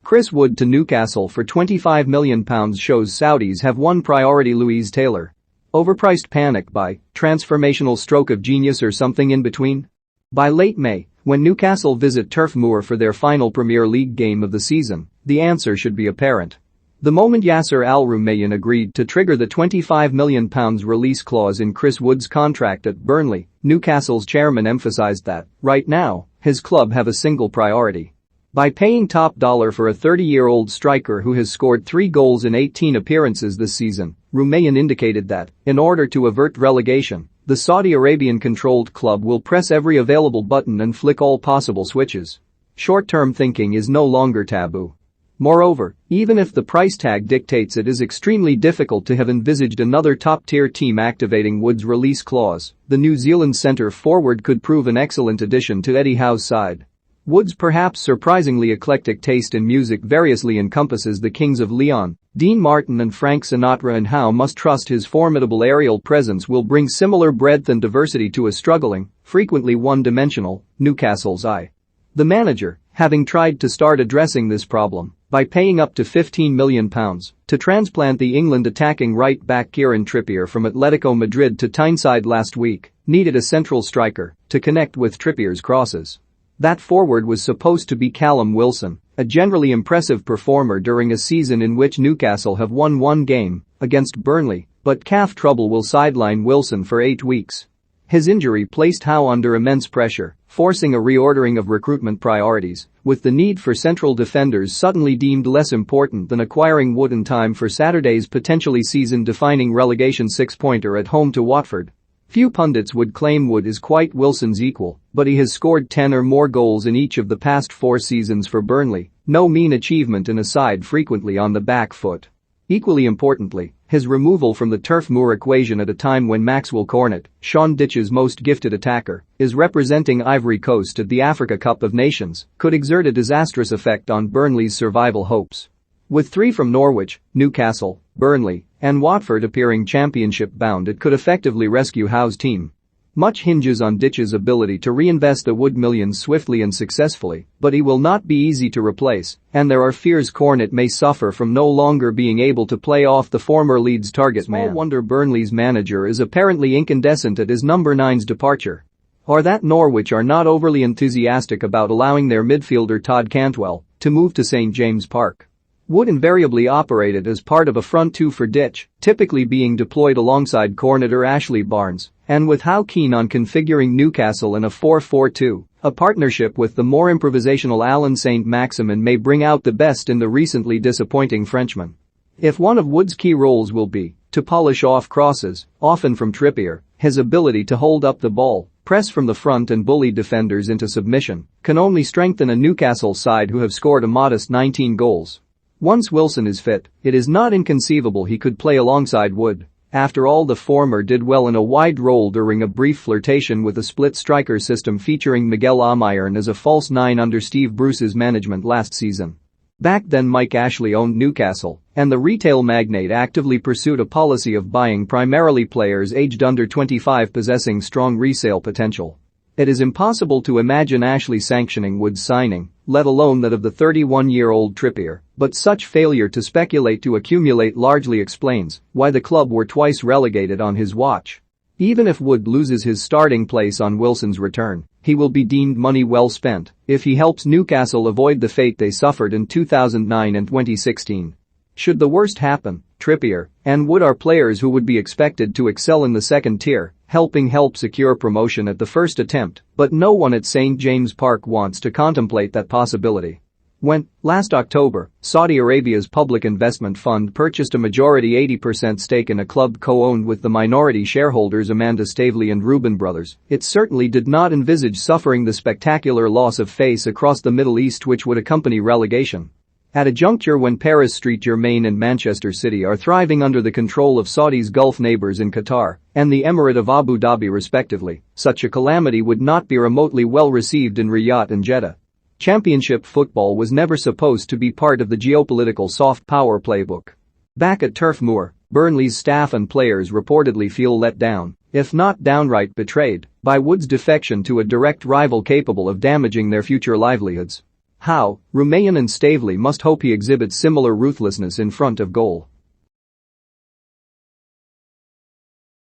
Chris Wood to Newcastle for £25 million shows Saudis have one priority. Louise Taylor. Overpriced panic buy, transformational stroke of genius, or something in between? By late May, when Newcastle visit Turf Moor for their final Premier League game of the season, the answer should be apparent. The moment Yasser Al-Rumayyan agreed to trigger the £25 million release clause in Chris Wood's contract at Burnley, Newcastle's chairman emphasised that, right now, his club have a single priority. By paying top dollar for a 30-year-old striker who has scored 3 goals in 18 appearances this season, Rumayyan indicated that, in order to avert relegation, the Saudi Arabian-controlled club will press every available button and flick all possible switches. Short-term thinking is no longer taboo. Moreover, even if the price tag dictates, it is extremely difficult to have envisaged another top-tier team activating Wood's release clause. The New Zealand centre-forward could prove an excellent addition to Eddie Howe's side. Wood's perhaps surprisingly eclectic taste in music variously encompasses the Kings of Leon, Dean Martin and Frank Sinatra, and Howe must trust his formidable aerial presence will bring similar breadth and diversity to a struggling, frequently one-dimensional, Newcastle's eye. The manager, having tried to start addressing this problem by paying up to £15 million to transplant the England attacking right-back Kieran Trippier from Atletico Madrid to Tyneside last week, needed a central striker to connect with Trippier's crosses. That forward was supposed to be Callum Wilson, a generally impressive performer during a season in which Newcastle have won one game, against Burnley, but calf trouble will sideline Wilson for 8 weeks. His injury placed Howe under immense pressure, forcing a reordering of recruitment priorities, with the need for central defenders suddenly deemed less important than acquiring Wood in time for Saturday's potentially season-defining relegation six-pointer at home to Watford. Few pundits would claim Wood is quite Wilson's equal, but he has scored 10 or more goals in each of the past 4 seasons for Burnley, no mean achievement in a side frequently on the back foot. Equally importantly, his removal from the Turf Moor equation at a time when Maxwell Cornet, Sean Dyche's most gifted attacker, is representing Ivory Coast at the Africa Cup of Nations, could exert a disastrous effect on Burnley's survival hopes. With 3 from Norwich, Newcastle, Burnley, and Watford appearing championship-bound, it could effectively rescue Howe's team. Much hinges on Dyche's ability to reinvest the Wood millions swiftly and successfully, but he will not be easy to replace, and there are fears Cornet may suffer from no longer being able to play off the former Leeds target man. No wonder Burnley's manager is apparently incandescent at his number 9's departure. Or that Norwich are not overly enthusiastic about allowing their midfielder Todd Cantwell to move to St James Park. Wood invariably operated as part of a front 2 for Dyche, typically being deployed alongside Cornet or Ashley Barnes, and with Howe keen on configuring Newcastle in a 4-4-2, a partnership with the more improvisational Alan Saint-Maximin may bring out the best in the recently disappointing Frenchman. If one of Wood's key roles will be to polish off crosses, often from Trippier, his ability to hold up the ball, press from the front and bully defenders into submission can only strengthen a Newcastle side who have scored a modest 19 goals. Once Wilson is fit, it is not inconceivable he could play alongside Wood. After all, the former did well in a wide role during a brief flirtation with a split striker system featuring Miguel Almiron as a false 9 under Steve Bruce's management last season. Back then Mike Ashley owned Newcastle, and the retail magnate actively pursued a policy of buying primarily players aged under 25 possessing strong resale potential. It is impossible to imagine Ashley sanctioning Wood's signing, let alone that of the 31-year-old Trippier, but such failure to speculate to accumulate largely explains why the club were twice relegated on his watch. Even if Wood loses his starting place on Wilson's return, he will be deemed money well spent if he helps Newcastle avoid the fate they suffered in 2009 and 2016. Should the worst happen, Trippier and Wood are players who would be expected to excel in the second tier, helping secure promotion at the first attempt, but no one at St James Park wants to contemplate that possibility. When, last October, Saudi Arabia's public investment fund purchased a majority 80% stake in a club co-owned with the minority shareholders Amanda Stavely and Reuben brothers, it certainly did not envisage suffering the spectacular loss of face across the Middle East which would accompany relegation. At a juncture when Paris Saint-Germain and Manchester City are thriving under the control of Saudi's Gulf neighbors in Qatar and the Emirate of Abu Dhabi respectively, such a calamity would not be remotely well received in Riyadh and Jeddah. Championship football was never supposed to be part of the geopolitical soft power playbook. Back at Turf Moor, Burnley's staff and players reportedly feel let down, if not downright betrayed, by Wood's defection to a direct rival capable of damaging their future livelihoods. How, Rumayan and Stavely must hope he exhibits similar ruthlessness in front of goal.